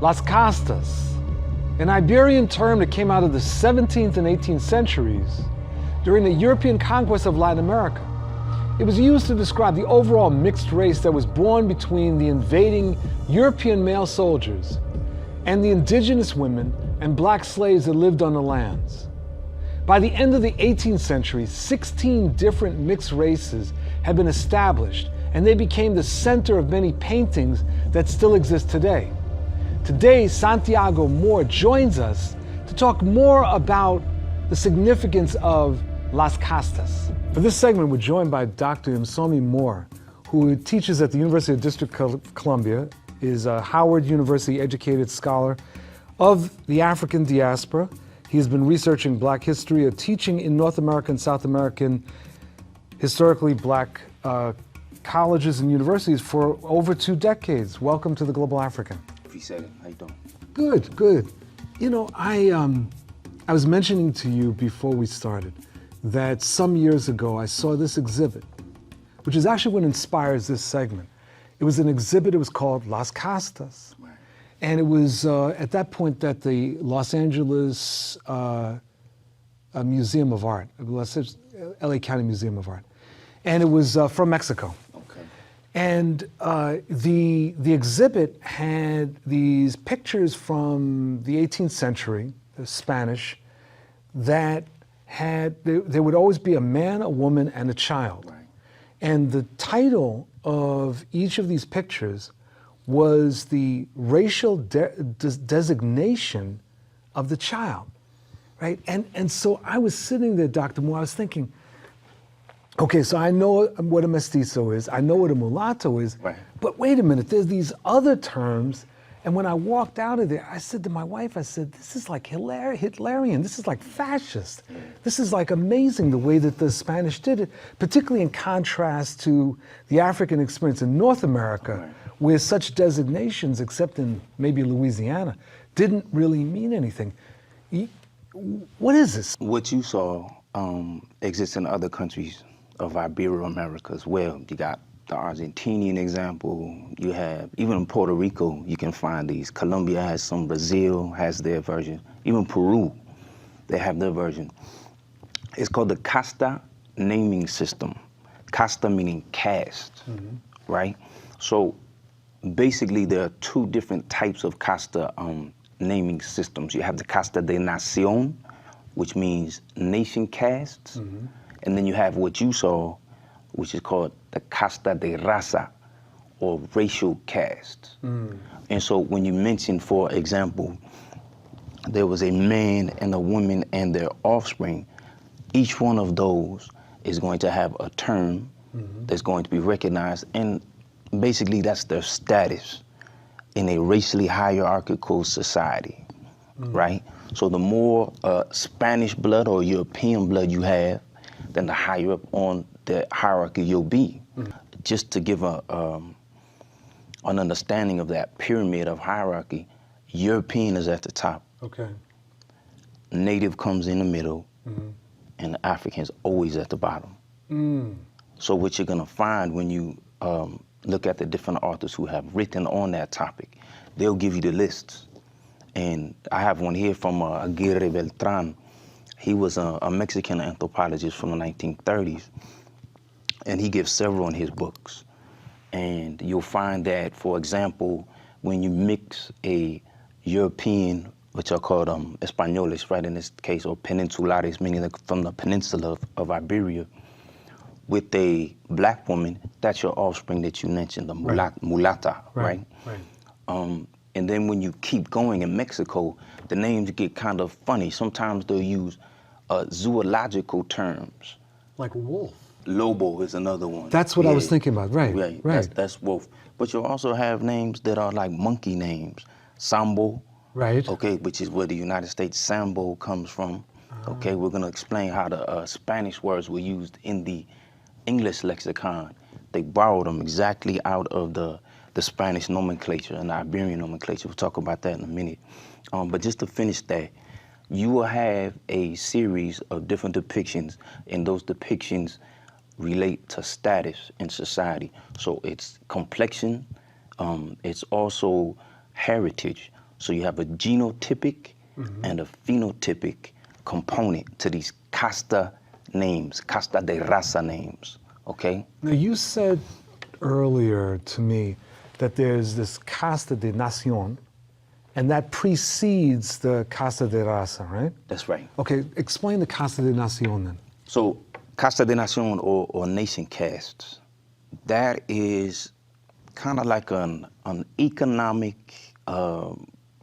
Las Castas, an Iberian term that came out of the 17th and 18th centuries during the European conquest of Latin America. It was used to describe the overall mixed race that was born between the invading European male soldiers and the indigenous women and black slaves that lived on the lands. By the end of the 18th century, 16 different mixed races had been established, and they became the center of many paintings that still exist today. Today, Santiago Moore joins us to talk more about the significance of Las Castas. For this segment, we're joined by Dr. Msomi Moore, who teaches at the University of District of Columbia, is a Howard University educated scholar of the African diaspora. He has been researching Black history, teaching in North American and South American historically Black colleges and universities for over 2 decades. Welcome to the Global African. Appreciate it. How you doing? Good, good. You know, I was mentioning to you before we started that some years ago I saw this exhibit, which is actually what inspires this segment. It was an exhibit, it was called Las Castas. Right. And it was at that point that the Los Angeles Museum of Art, LA County Museum of Art. And it was from Mexico. And the exhibit had these pictures from the 18th century, the Spanish, that had, there would always be a man, a woman, and a child. Right. And the title of each of these pictures was the racial designation of the child, right? And so I was sitting there, Dr. Moore, I was thinking, okay, so I know what a mestizo is, I know what a mulatto is, right. But wait a minute, there's these other terms, and when I walked out of there, I said to my wife, I said, this is like Hitlerian, this is like fascist. This is like amazing the way that the Spanish did it, particularly in contrast to the African experience in North America, right. where such designations, except in maybe Louisiana, didn't really mean anything. What is this? What you saw exists in other countries of Ibero-America as well. You got the Argentinian example, you have, even in Puerto Rico, you can find these. Colombia has some, Brazil has their version. Even Peru, they have their version. It's called the Casta naming system. Casta meaning caste, right? So basically there are 2 different types of Casta naming systems. You have the Casta de Nación, which means nation castes, and then you have what you saw, which is called the Casta de Raza, or racial caste. And so when you mention, for example, there was a man and a woman and their offspring, each one of those is going to have a term that's going to be recognized, and basically that's their status in a racially hierarchical society, right? So the more Spanish blood or European blood you have, then the higher up on the hierarchy you'll be. Just to give an understanding of that pyramid of hierarchy, European is at the top. Okay. Native comes in the middle, and the African is always at the bottom. So what you're gonna find when you look at the different authors who have written on that topic, they'll give you the lists. And I have one here from Aguirre Beltran. He was a Mexican anthropologist from the 1930s, and he gives several in his books. And you'll find that, for example, when you mix a European, which are called Españoles, right, in this case, or Peninsulares, meaning from the peninsula of Iberia, with a black woman, that's your offspring that you mentioned, the mulata, right? And then when you keep going in Mexico, the names get kind of funny. Sometimes they'll use zoological terms. Like wolf. Lobo is another one. That's what I was thinking about, right. That's wolf. But you'll also have names that are like monkey names. Sambo, right? Okay, which is where the United States Sambo comes from. Okay, we're gonna explain how the Spanish words were used in the English lexicon. They borrowed them exactly out of the Spanish nomenclature and the Iberian nomenclature. We'll talk about that in a minute. But just to finish that, you will have a series of different depictions, and those depictions relate to status in society. So it's complexion, it's also heritage. So you have a genotypic and a phenotypic component to these casta names, casta de raza names, okay? Now, you said earlier to me that there's this casta de nación, and that precedes the casta de raza, right? That's right. Okay, explain the casta de nación then. So casta de nación or nation castes, that is kind of like an economic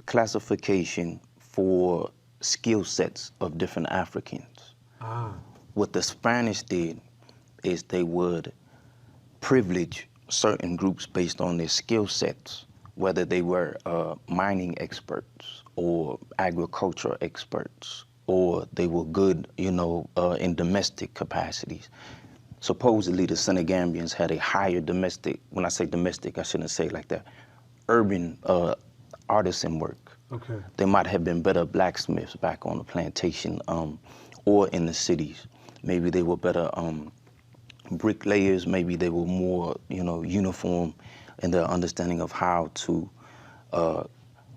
classification for skill sets of different Africans. Ah. What the Spanish did is they would privilege certain groups based on their skill sets, whether they were mining experts or agricultural experts, or they were good, in domestic capacities. Supposedly, the Senegambians had a higher domestic, when I say domestic, I shouldn't say it like that, urban artisan work. Okay. They might have been better blacksmiths back on the plantation or in the cities. Maybe they were better bricklayers. Maybe they were more, uniform in their understanding of how to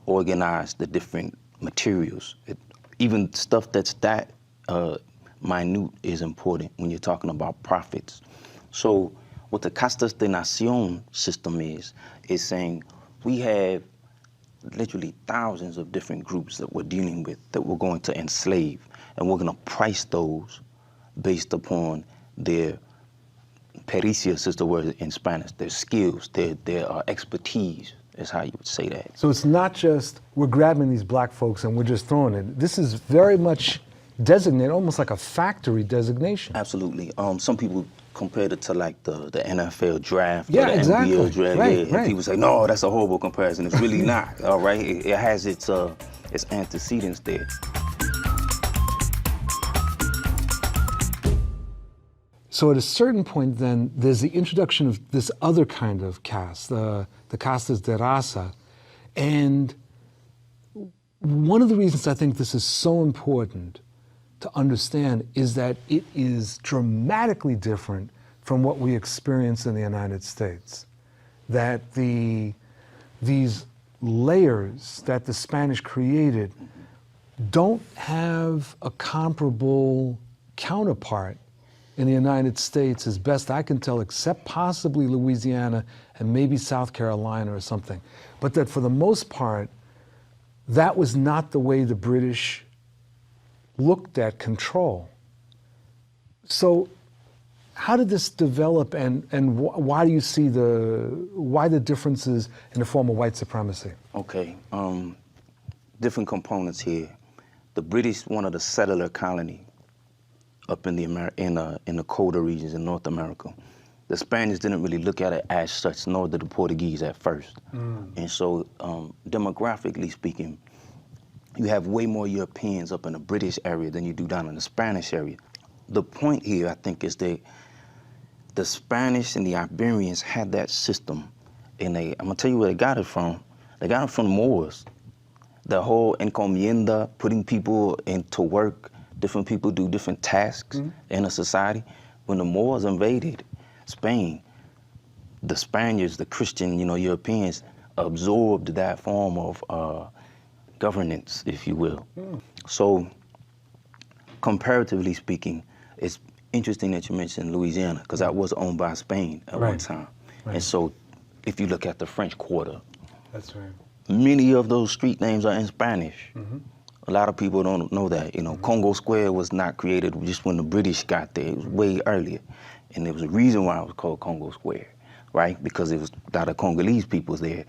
organize the different materials. Even stuff that's that minute is important when you're talking about profits. So what the Castas de Nación system is saying we have literally thousands of different groups that we're dealing with that we're going to enslave, and we're going to price those based upon their pericias is the word in Spanish, their skills, their expertise is how you would say that. So it's not just we're grabbing these black folks and we're just throwing it. This is very much designated, almost like a factory designation. Absolutely. Some people compared it to like the NFL draft Yeah, or the exactly. NBA draft. Right, And right. people say, no, that's a horrible comparison. It's really not, all right? It has its antecedents there. So at a certain point then, there's the introduction of this other kind of caste, the castas de raza. And one of the reasons I think this is so important to understand is that it is dramatically different from what we experience in the United States. That these layers that the Spanish created don't have a comparable counterpart in the United States, as best I can tell, except possibly Louisiana and maybe South Carolina or something. But that for the most part, that was not the way the British looked at control. So how did this develop, and why do you see why the differences in the form of white supremacy? Okay, different components here. The British wanted a settler colony up in the colder regions in North America. The Spaniards didn't really look at it as such, nor did the Portuguese at first. And so, demographically speaking, you have way more Europeans up in the British area than you do down in the Spanish area. The point here, I think, is that the Spanish and the Iberians had that system, and I'm gonna tell you where they got it from. They got it from the Moors. The whole encomienda, putting people into work, different people do different tasks in a society. When the Moors invaded Spain, the Spaniards, the Christian, Europeans, absorbed that form of governance, if you will. So, comparatively speaking, it's interesting that you mentioned Louisiana, because that was owned by Spain at one time. Right. And so, if you look at the French Quarter, that's right. Many of those street names are in Spanish. A lot of people don't know that. Congo Square was not created just when the British got there. It was way earlier. And there was a reason why it was called Congo Square, right? Because it was a lot of Congolese people there.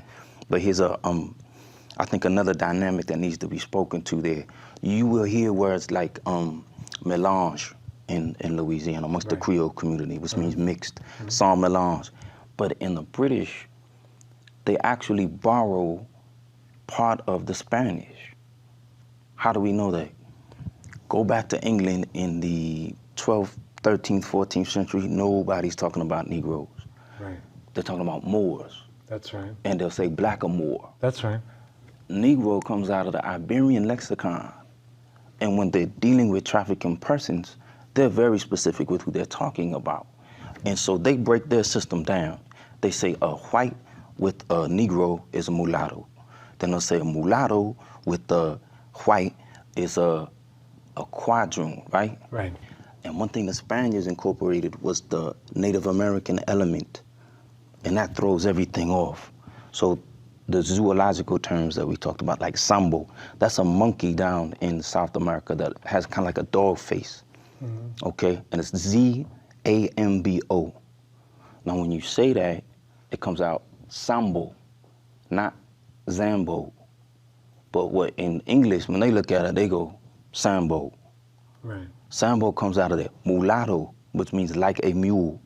But here's I think another dynamic that needs to be spoken to there. You will hear words like mélange in Louisiana amongst the Creole community, which means mixed, sans mélange. But in the British, they actually borrow part of the Spanish. How do we know that? Go back to England in the 12th, 13th, 14th century, nobody's talking about Negroes. Right. They're talking about Moors. That's right. And they'll say blackamoor. That's right. Negro comes out of the Iberian lexicon. And when they're dealing with trafficking persons, they're very specific with who they're talking about. And so they break their system down. They say a white with a Negro is a mulatto. Then they'll say a mulatto with the white is a quadroon, right? Right. And one thing the Spaniards incorporated was the Native American element, and that throws everything off. So the zoological terms that we talked about, like sambo, that's a monkey down in South America that has kind of like a dog face, okay? And it's Z-A-M-B-O. Now, when you say that, it comes out sambo, not zambo. But what in English, when they look at it, they go sambo. Right. Sambo comes out of that. Mulatto, which means like a mule.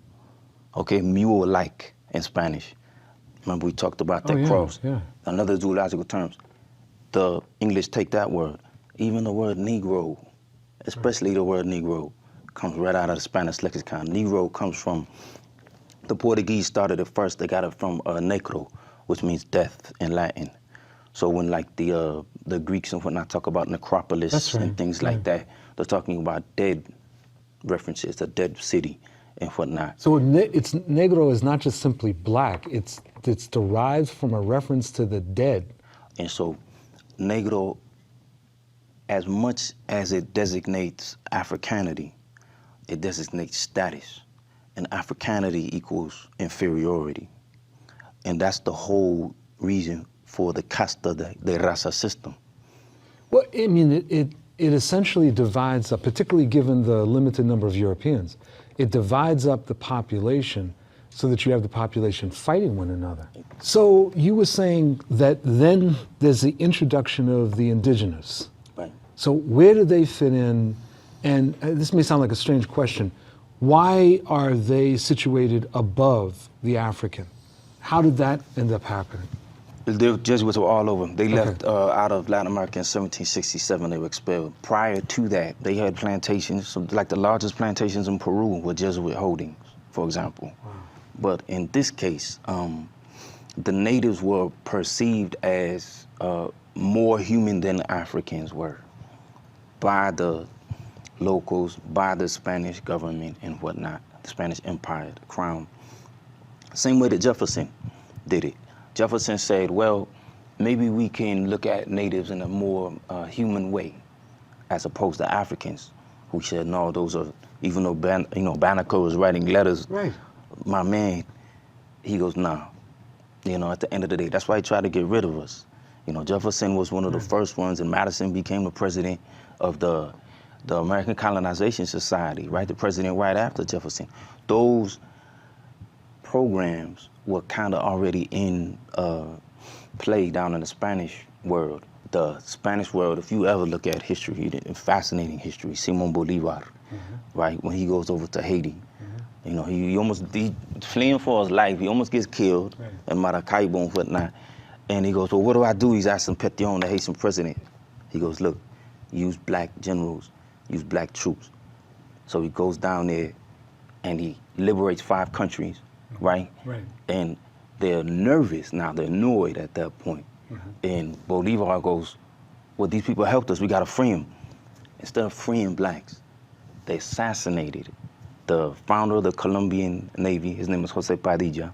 Okay, mule-like in Spanish. Remember we talked about that cross. Yeah. Another zoological terms. The English take that word. Even the word Negro, especially the word Negro, comes right out of the Spanish lexicon. Negro comes from, the Portuguese started it first. They got it from negro, which means death in Latin. So when like the Greeks and whatnot talk about necropolis and things like that, they're talking about dead references, a dead city and whatnot. So it's negro is not just simply black. It's derived from a reference to the dead. And so negro, as much as it designates Africanity, it designates status. And Africanity equals inferiority. And that's the whole reason for the casta de raza system. Well, I mean, it essentially divides up, particularly given the limited number of Europeans, it divides up the population so that you have the population fighting one another. So you were saying that then there's the introduction of the indigenous. Right. So where do they fit in? And this may sound like a strange question. Why are they situated above the African? How did that end up happening? The Jesuits were all over. They left out of Latin America in 1767. They were expelled. Prior to that, they had plantations. So like the largest plantations in Peru were Jesuit holdings, for example. Wow. But in this case, the natives were perceived as more human than the Africans were by the locals, by the Spanish government and whatnot, the Spanish Empire, the crown. Same way that Jefferson did it. Jefferson said, well, maybe we can look at natives in a more human way, as opposed to Africans, who said, no, those are, even though Banneker was writing letters, right. My man, he goes, nah. At the end of the day, that's why he tried to get rid of us. Jefferson was one of the first ones, and Madison became the president of the American Colonization Society, right? The president right after Jefferson. Those programs were kind of already in play down in the Spanish world. The Spanish world, if you ever look at history, fascinating history, Simon Bolivar, right? When he goes over to Haiti, he fleeing for his life, he almost gets killed in Maracaibo and whatnot. And he goes, well, what do I do? He's asking Pétion, the Haitian president. He goes, look, use black generals, use black troops. So he goes down there and he liberates 5 countries, right? Right. And they're nervous now, they're annoyed at that point. And Bolivar goes, well, these people helped us, we gotta free them. Instead of freeing blacks, they assassinated the founder of the Colombian Navy. His name is Jose Padilla,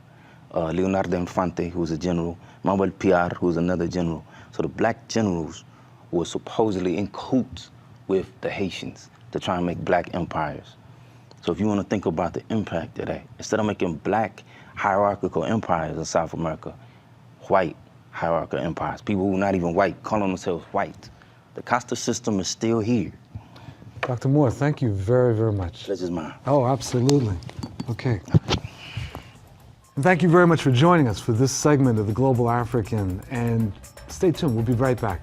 Leonardo Infante, who was a general, Manuel Piar, who was another general. So the black generals were supposedly in cahoots with the Haitians to try and make black empires. So if you want to think about the impact of that, instead of making black hierarchical empires in South America, white hierarchical empires, people who are not even white, calling themselves white. The Castas system is still here. Dr. Moore, thank you very, very much. Pleasure's mine. Oh, absolutely. Okay. And thank you very much for joining us for this segment of The Global African. And stay tuned, we'll be right back.